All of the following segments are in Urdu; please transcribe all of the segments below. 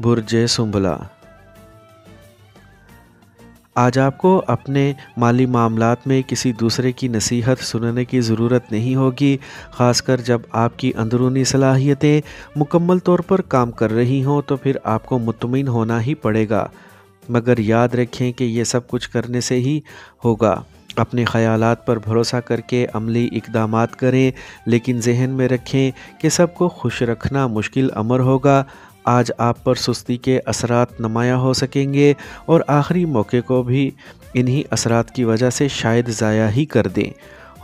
برج سنبلہ، آج آپ کو اپنے مالی معاملات میں کسی دوسرے کی نصیحت سننے کی ضرورت نہیں ہوگی، خاص کر جب آپ کی اندرونی صلاحیتیں مکمل طور پر کام کر رہی ہوں تو پھر آپ کو مطمئن ہونا ہی پڑے گا، مگر یاد رکھیں کہ یہ سب کچھ کرنے سے ہی ہوگا۔ اپنے خیالات پر بھروسہ کر کے عملی اقدامات کریں، لیکن ذہن میں رکھیں کہ سب کو خوش رکھنا مشکل امر ہوگا۔ آج آپ پر سستی کے اثرات نمایاں ہو سکیں گے اور آخری موقع کو بھی انہی اثرات کی وجہ سے شاید ضائع ہی کر دیں۔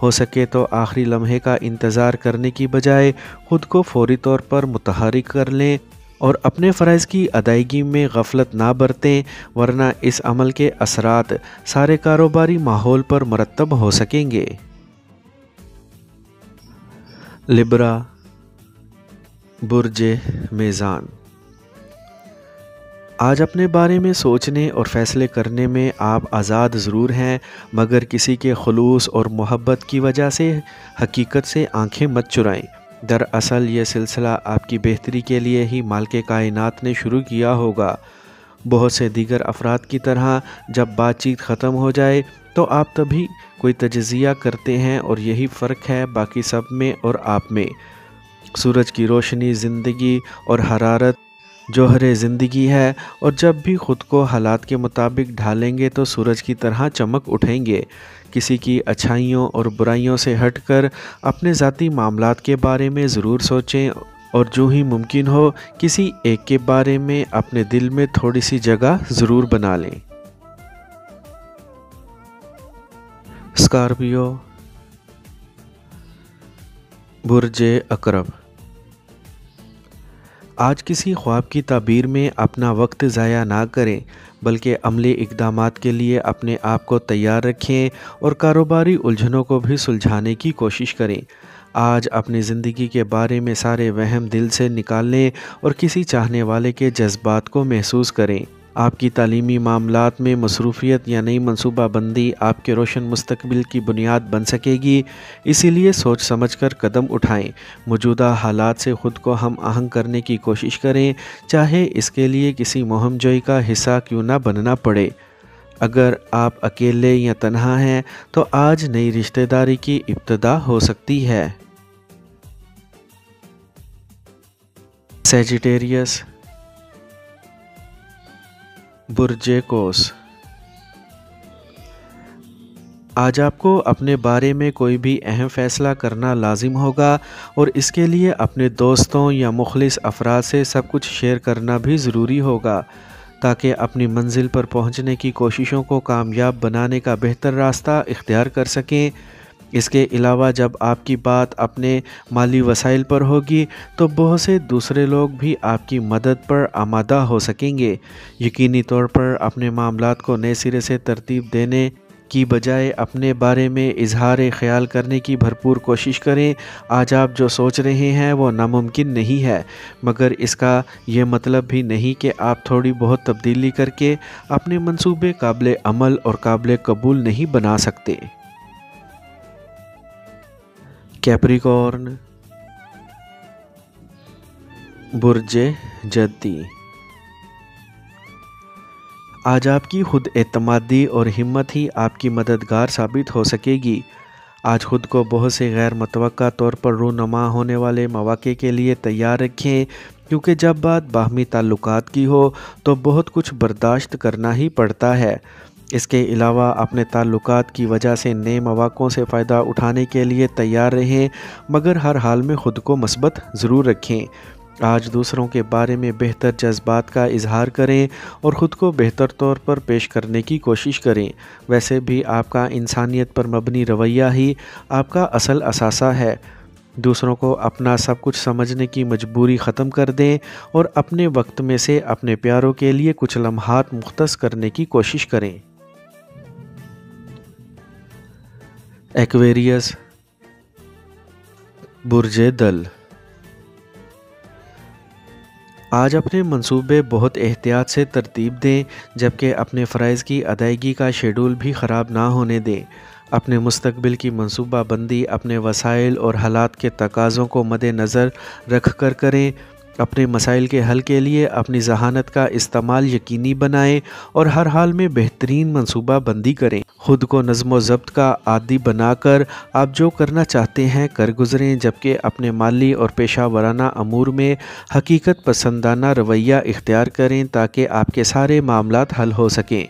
ہو سکے تو آخری لمحے کا انتظار کرنے کی بجائے خود کو فوری طور پر متحرک کر لیں اور اپنے فرائض کی ادائیگی میں غفلت نہ برتیں، ورنہ اس عمل کے اثرات سارے کاروباری ماحول پر مرتب ہو سکیں گے۔ لبرا، برج میزان، آج اپنے بارے میں سوچنے اور فیصلے کرنے میں آپ آزاد ضرور ہیں، مگر کسی کے خلوص اور محبت کی وجہ سے حقیقت سے آنکھیں مت چرائیں۔ دراصل یہ سلسلہ آپ کی بہتری کے لیے ہی مالک کائنات نے شروع کیا ہوگا۔ بہت سے دیگر افراد کی طرح جب بات چیت ختم ہو جائے تو آپ تبھی کوئی تجزیہ کرتے ہیں، اور یہی فرق ہے باقی سب میں اور آپ میں۔ سورج کی روشنی زندگی اور حرارت جوہر زندگی ہے، اور جب بھی خود کو حالات کے مطابق ڈھالیں گے تو سورج کی طرح چمک اٹھیں گے۔ کسی کی اچھائیوں اور برائیوں سے ہٹ کر اپنے ذاتی معاملات کے بارے میں ضرور سوچیں، اور جو ہی ممکن ہو کسی ایک کے بارے میں اپنے دل میں تھوڑی سی جگہ ضرور بنا لیں۔ اسکارپیو، برج عقرب، آج کسی خواب کی تعبیر میں اپنا وقت ضائع نہ کریں، بلکہ عملی اقدامات کے لیے اپنے آپ کو تیار رکھیں اور کاروباری الجھنوں کو بھی سلجھانے کی کوشش کریں۔ آج اپنی زندگی کے بارے میں سارے وہم دل سے نکال لیں اور کسی چاہنے والے کے جذبات کو محسوس کریں۔ آپ کی تعلیمی معاملات میں مصروفیت یا نئی منصوبہ بندی آپ کے روشن مستقبل کی بنیاد بن سکے گی، اسی لیے سوچ سمجھ کر قدم اٹھائیں۔ موجودہ حالات سے خود کو ہم آہنگ کرنے کی کوشش کریں، چاہے اس کے لیے کسی مہم جوئی کا حصہ کیوں نہ بننا پڑے۔ اگر آپ اکیلے یا تنہا ہیں تو آج نئی رشتہ داری کی ابتدا ہو سکتی ہے۔ سیجیٹیریس، برج قوس، آج آپ کو اپنے بارے میں کوئی بھی اہم فیصلہ کرنا لازم ہوگا، اور اس کے لیے اپنے دوستوں یا مخلص افراد سے سب کچھ شیئر کرنا بھی ضروری ہوگا، تاکہ اپنی منزل پر پہنچنے کی کوششوں کو کامیاب بنانے کا بہتر راستہ اختیار کر سکیں۔ اس کے علاوہ جب آپ کی بات اپنے مالی وسائل پر ہوگی تو بہت سے دوسرے لوگ بھی آپ کی مدد پر آمادہ ہو سکیں گے۔ یقینی طور پر اپنے معاملات کو نئے سرے سے ترتیب دینے کی بجائے اپنے بارے میں اظہار خیال کرنے کی بھرپور کوشش کریں۔ آج آپ جو سوچ رہے ہیں وہ ناممکن نہیں ہے، مگر اس کا یہ مطلب بھی نہیں کہ آپ تھوڑی بہت تبدیلی کر کے اپنے منصوبے قابل عمل اور قابل قبول نہیں بنا سکتے۔ کیپریکارن، برج جدی، آج آپ کی خود اعتمادی اور ہمت ہی آپ کی مددگار ثابت ہو سکے گی۔ آج خود کو بہت سے غیر متوقع طور پر رونما ہونے والے مواقع کے لیے تیار رکھیں، کیونکہ جب بات باہمی تعلقات کی ہو تو بہت کچھ برداشت کرنا ہی پڑتا ہے۔ اس کے علاوہ اپنے تعلقات کی وجہ سے نئے مواقعوں سے فائدہ اٹھانے کے لیے تیار رہیں، مگر ہر حال میں خود کو مثبت ضرور رکھیں۔ آج دوسروں کے بارے میں بہتر جذبات کا اظہار کریں اور خود کو بہتر طور پر پیش کرنے کی کوشش کریں۔ ویسے بھی آپ کا انسانیت پر مبنی رویہ ہی آپ کا اصل اثاثہ ہے۔ دوسروں کو اپنا سب کچھ سمجھنے کی مجبوری ختم کر دیں اور اپنے وقت میں سے اپنے پیاروں کے لیے کچھ لمحات مختص کرنے کی کوشش کریں۔ ایکویریس، برج دل، آج اپنے منصوبے بہت احتیاط سے ترتیب دیں، جبکہ اپنے فرائض کی ادائیگی کا شیڈول بھی خراب نہ ہونے دیں۔ اپنے مستقبل کی منصوبہ بندی اپنے وسائل اور حالات کے تقاضوں کو مد نظر رکھ کر کریں۔ اپنے مسائل کے حل کے لیے اپنی ذہانت کا استعمال یقینی بنائیں اور ہر حال میں بہترین منصوبہ بندی کریں۔ خود کو نظم و ضبط کا عادی بنا کر آپ جو کرنا چاہتے ہیں کر گزریں، جبکہ اپنے مالی اور پیشہ ورانہ امور میں حقیقت پسندانہ رویہ اختیار کریں تاکہ آپ کے سارے معاملات حل ہو سکیں۔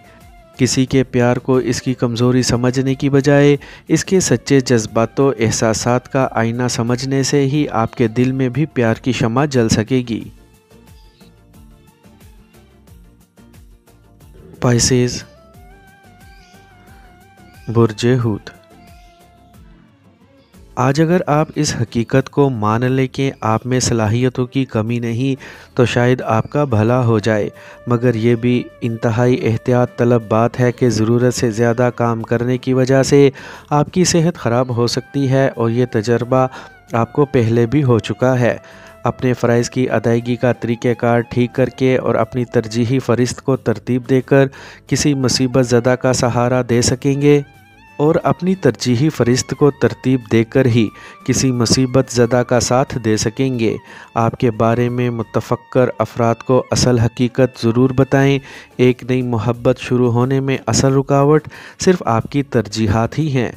کسی کے پیار کو اس کی کمزوری سمجھنے کی بجائے اس کے سچے جذبات و احساسات کا آئینہ سمجھنے سے ہی آپ کے دل میں بھی پیار کی شمع جل سکے گی۔ پائسیز، برج حوت۔ آج اگر آپ اس حقیقت کو مان لیں کہ آپ میں صلاحیتوں کی کمی نہیں تو شاید آپ کا بھلا ہو جائے، مگر یہ بھی انتہائی احتیاط طلب بات ہے کہ ضرورت سے زیادہ کام کرنے کی وجہ سے آپ کی صحت خراب ہو سکتی ہے، اور یہ تجربہ آپ کو پہلے بھی ہو چکا ہے۔ اپنے فرائض کی ادائیگی کا طریقہ کار ٹھیک کر کے اور اپنی ترجیحی فہرست کو ترتیب دے کر کسی مصیبت زدہ کا سہارا دے سکیں گے، اور اپنی ترجیحی فہرست کو ترتیب دے کر ہی کسی مصیبت زدہ کا ساتھ دے سکیں گے۔ آپ کے بارے میں متفکر افراد کو اصل حقیقت ضرور بتائیں۔ ایک نئی محبت شروع ہونے میں اصل رکاوٹ صرف آپ کی ترجیحات ہی ہیں۔